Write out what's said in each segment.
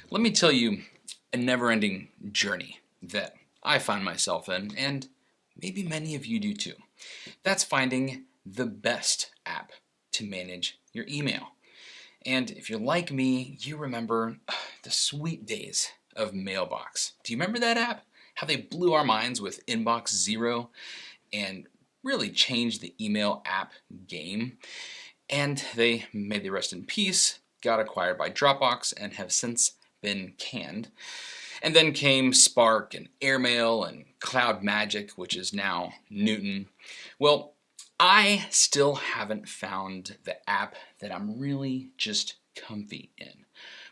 Let me tell you a never-ending journey that I find myself in, and maybe many of you do too. That's finding the best app to manage your email. And if you're like me, you remember the sweet days of Mailbox. Do you remember that app? How they blew our minds with Inbox Zero and really changed the email app game. And they made the rest in peace, got acquired by Dropbox, and have since been canned. And then came Spark and Airmail and Cloud Magic, which is now Newton. Well, I still haven't found the app that I'm really just comfy in.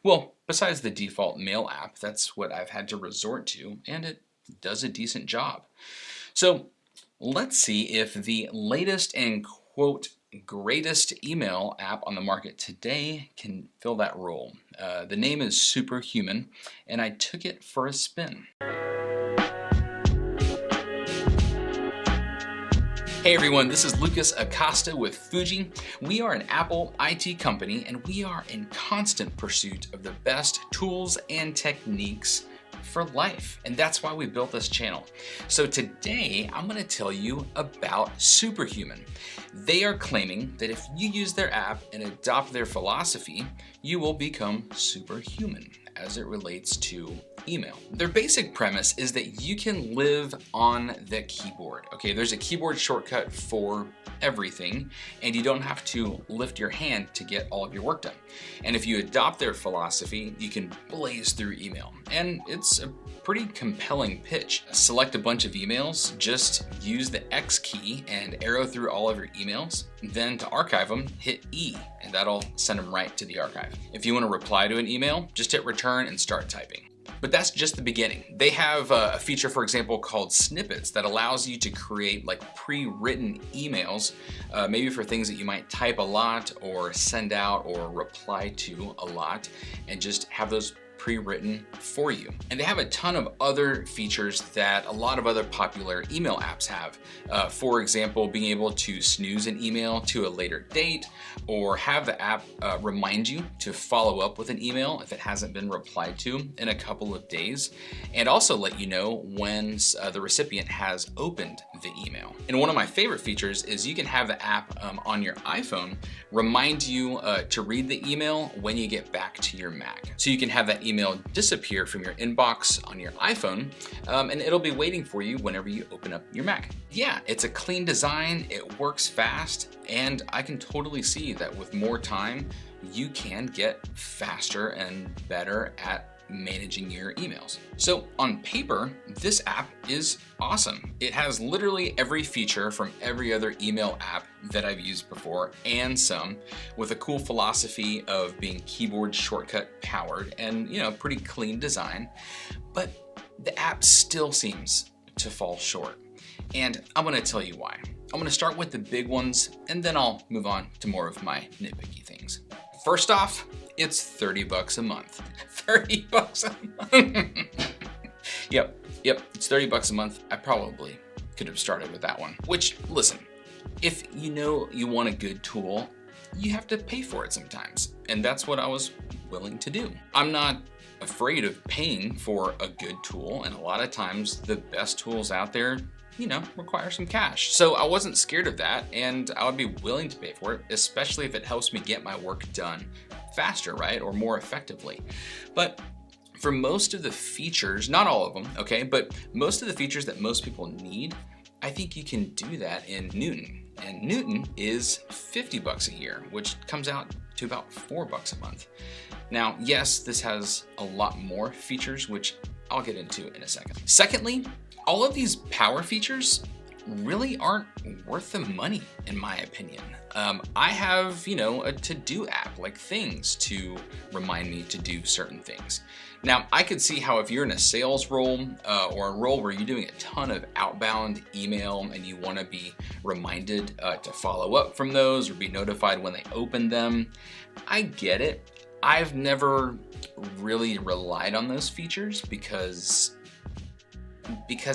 Well, besides the default mail app, that's what I've had to resort to, and it does a decent job. So let's see if the latest and quote greatest email app on the market today can fill that role. The name is Superhuman, and I took it for a spin. Hey everyone, this is Lucas Acosta with Fuji. We are an Apple IT company, and we are in constant pursuit of the best tools and techniques for life, and that's why we built this channel. So today I'm going to tell you about Superhuman. They are claiming that if you use their app and adopt their philosophy, you will become superhuman as it relates to email. Their basic premise is that you can live on the keyboard. Okay, there's a keyboard shortcut for everything, and you don't have to lift your hand to get all of your work done. And if you adopt their philosophy, you can blaze through email. And it's a pretty compelling pitch. Select a bunch of emails, just use the X key and arrow through all of your emails. Then to archive them, hit E, and that'll send them right to the archive. If you want to reply to an email, just hit return and start typing. But that's just the beginning. They have a feature, for example, called Snippets that allows you to create like pre-written emails, maybe for things that you might type a lot or send out or reply to a lot, and just have those pre-written for you. And they have a ton of other features that a lot of other popular email apps have. For example, being able to snooze an email to a later date, or have the app remind you to follow up with an email if it hasn't been replied to in a couple of days, and also let you know when the recipient has opened the email. And one of my favorite features is you can have the app on your iPhone remind you to read the email when you get back to your Mac. So you can have that email disappear from your inbox on your iPhone, and it'll be waiting for you whenever you open up your Mac. Yeah, it's a clean design, it works fast, and I can totally see that with more time, you can get faster and better at managing your emails. So on paper, this app is awesome. It has literally every feature from every other email app that I've used before and some, with a cool philosophy of being keyboard shortcut powered and, pretty clean design. But the app still seems to fall short. And I'm gonna tell you why. I'm gonna start with the big ones, and then I'll move on to more of my nitpicky things. First off, it's $30 a month. $30 a month. Yep, it's $30 a month. I probably could have started with that one. Which, listen, if you want a good tool, you have to pay for it sometimes. And that's what I was willing to do. I'm not afraid of paying for a good tool, and a lot of times the best tools out there require some cash. So I wasn't scared of that, and I would be willing to pay for it, especially if it helps me get my work done faster, right? Or more effectively. But for most of the features, not all of them, okay, but most of the features that most people need, I think you can do that in Newton. And Newton is $50 a year, which comes out to about $4 a month. Now, yes, this has a lot more features, which I'll get into in a second. Secondly, all of these power features really aren't worth the money, in my opinion. I have, a to-do app, like Things, to remind me to do certain things. Now, I could see how if you're in a sales role or a role where you're doing a ton of outbound email and you want to be reminded to follow up from those or be notified when they open them, I get it. I've never really relied on those features because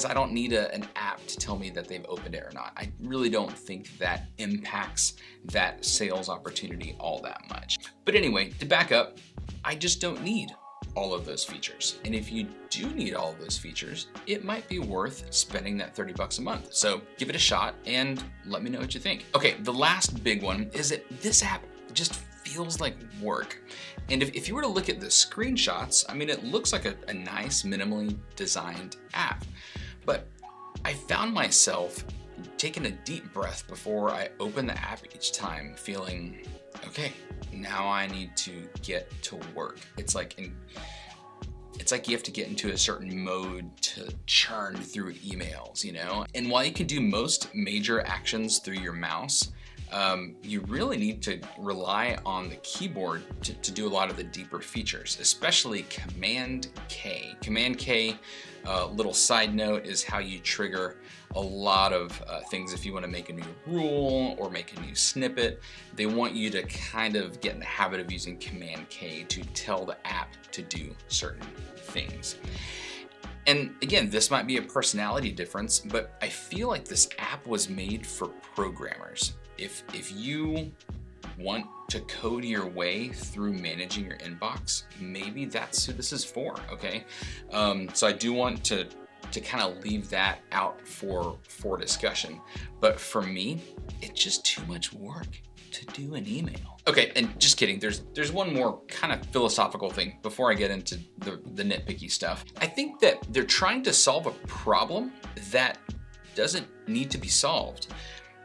I don't need an app to tell me that they've opened it or not. I really don't think that impacts that sales opportunity all that much. But anyway, to back up, I just don't need all of those features. And if you do need all of those features, it might be worth spending that $30 a month. So give it a shot and let me know what you think. Okay, the last big one is that this app just feels like work. And if you were to look at the screenshots, I mean, it looks like a nice, minimally designed app. But I found myself taking a deep breath before I open the app each time, feeling, okay, now I need to get to work. It's like you have to get into a certain mode to churn through emails, you know? And while you can do most major actions through your mouse, you really need to rely on the keyboard to do a lot of the deeper features, especially Command K. Command K, little side note, is how you trigger a lot of things. If you want to make a new rule or make a new snippet, they want you to kind of get in the habit of using Command K to tell the app to do certain things. And again, this might be a personality difference, but I feel like this app was made for programmers. If you want to code your way through managing your inbox, maybe that's who this is for, okay? So I do want to kind of leave that out for discussion. But for me, it's just too much work to do an email. Okay, and just kidding, there's one more kind of philosophical thing before I get into the nitpicky stuff. I think that they're trying to solve a problem that doesn't need to be solved.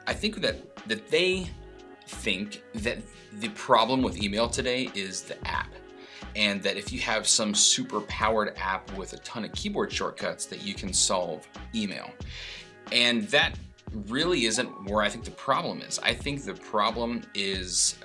I think that they think that the problem with email today is the app, and that if you have some super powered app with a ton of keyboard shortcuts that you can solve email. And that really isn't where I think the problem is. I think the problem is,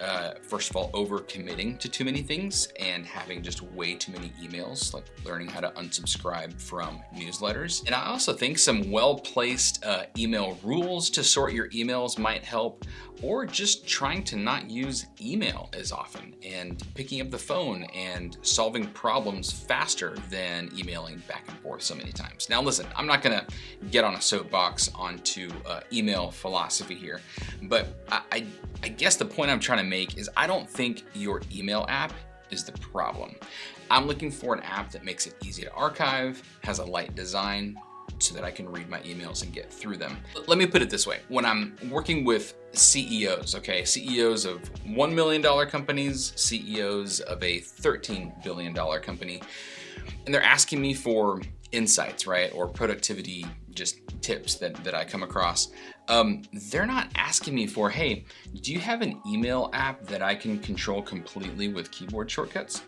first of all, overcommitting to too many things and having just way too many emails, like learning how to unsubscribe from newsletters. And I also think some well-placed email rules to sort your emails might help, or just trying to not use email as often and picking up the phone and solving problems faster than emailing back and forth so many times. Now listen, I'm not gonna get on a soapbox onto email philosophy here, but I guess the point I'm trying to make is I don't think your email app is the problem. I'm looking for an app that makes it easy to archive, has a light design, so that I can read my emails and get through them. Let me put it this way. When I'm working with CEOs, okay, CEOs of $1 million companies, CEOs of a $13 billion company, and they're asking me for insights, right, or productivity just tips that I come across, they're not asking me for, hey, do you have an email app that I can control completely with keyboard shortcuts?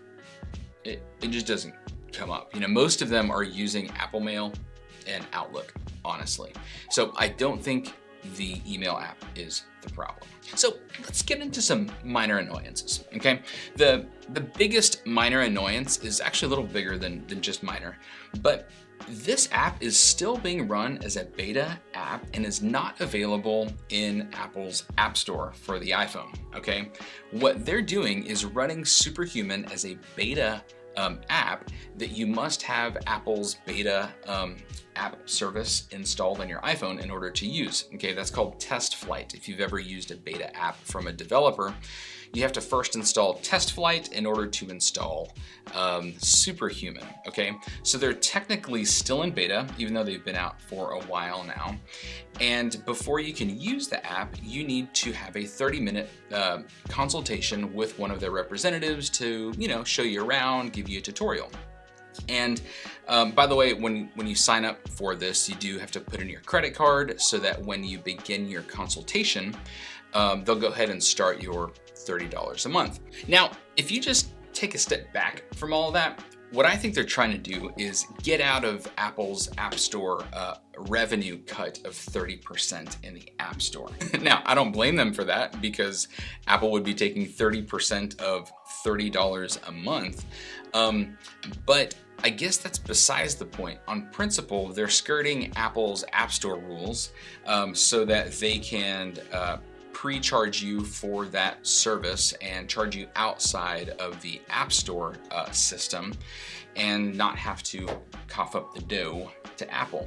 It just doesn't come up. You know, most of them are using Apple Mail and Outlook, honestly. So I don't think the email app is the problem. So let's get into some minor annoyances, okay? The biggest minor annoyance is actually a little bigger than just minor, but this app is still being run as a beta app and is not available in Apple's App Store for the iPhone, okay? What they're doing is running Superhuman as a beta app that you must have Apple's beta app service installed on your iPhone in order to use. Okay, that's called Test Flight. If you've ever used a beta app from a developer, you have to first install Test Flight in order to install Superhuman. Okay, so they're technically still in beta, even though they've been out for a while now. And before you can use the app, you need to have a 30-minute consultation with one of their representatives to, you know, show you around, give you a tutorial. And by the way, when you sign up for this, you do have to put in your credit card so that when you begin your consultation, they'll go ahead and start your $30 a month. Now, if you just take a step back from all of that, what I think they're trying to do is get out of Apple's App Store revenue cut of 30% in the App Store. Now, I don't blame them for that because Apple would be taking 30% of $30 a month. But I guess that's besides the point. On principle, they're skirting Apple's App Store rules so that they can pre-charge you for that service and charge you outside of the App Store system and not have to cough up the dough to Apple.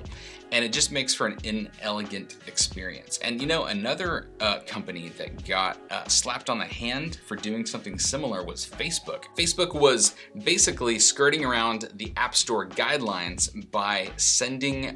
And it just makes for an inelegant experience. And you know, another company that got slapped on the hand for doing something similar was Facebook. Facebook was basically skirting around the App Store guidelines by sending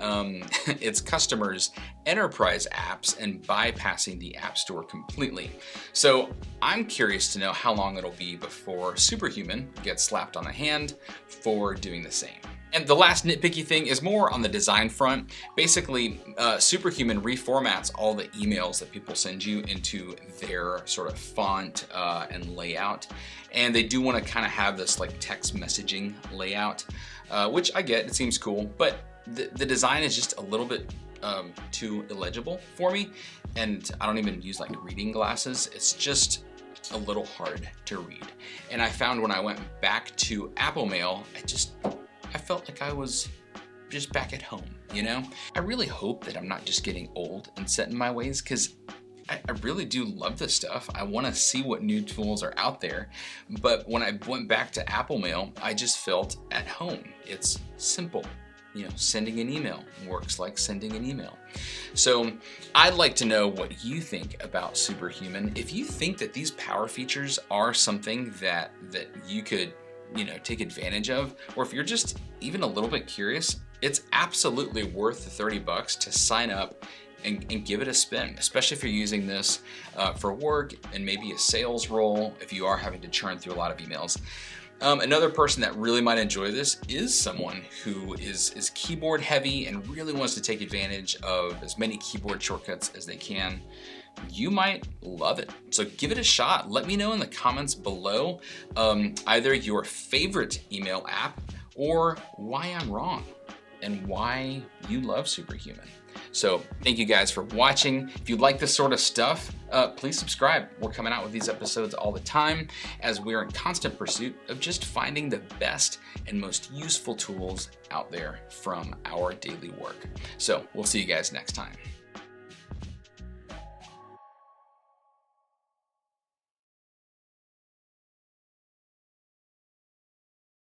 its customers enterprise apps and bypassing the App Store completely. So I'm curious to know how long it'll be before Superhuman gets slapped on the hand for doing the same. And the last nitpicky thing is more on the design front. Basically, Superhuman reformats all the emails that people send you into their sort of font and layout. And they do want to kind of have this like text messaging layout, which I get, it seems cool, but the design is just a little bit too illegible for me. And I don't even use like reading glasses. It's just a little hard to read. And I found when I went back to Apple Mail, I felt like I was just back at home, you know? I really hope that I'm not just getting old and set in my ways, because I really do love this stuff. I want to see what new tools are out there. But when I went back to Apple Mail, I just felt at home. It's simple. You know, sending an email works like sending an email. So I'd like to know what you think about Superhuman. If you think that these power features are something that you could, you know, take advantage of, or if you're just even a little bit curious, it's absolutely worth the $30 to sign up and give it a spin, especially if you're using this for work and maybe a sales role, if you are having to churn through a lot of emails. Another person that really might enjoy this is someone who is keyboard heavy and really wants to take advantage of as many keyboard shortcuts as they can. You might love it. So give it a shot. Let me know in the comments below either your favorite email app or why I'm wrong and why you love Superhuman. So thank you guys for watching. If you like this sort of stuff, please subscribe. We're coming out with these episodes all the time as we're in constant pursuit of just finding the best and most useful tools out there from our daily work. So we'll see you guys next time.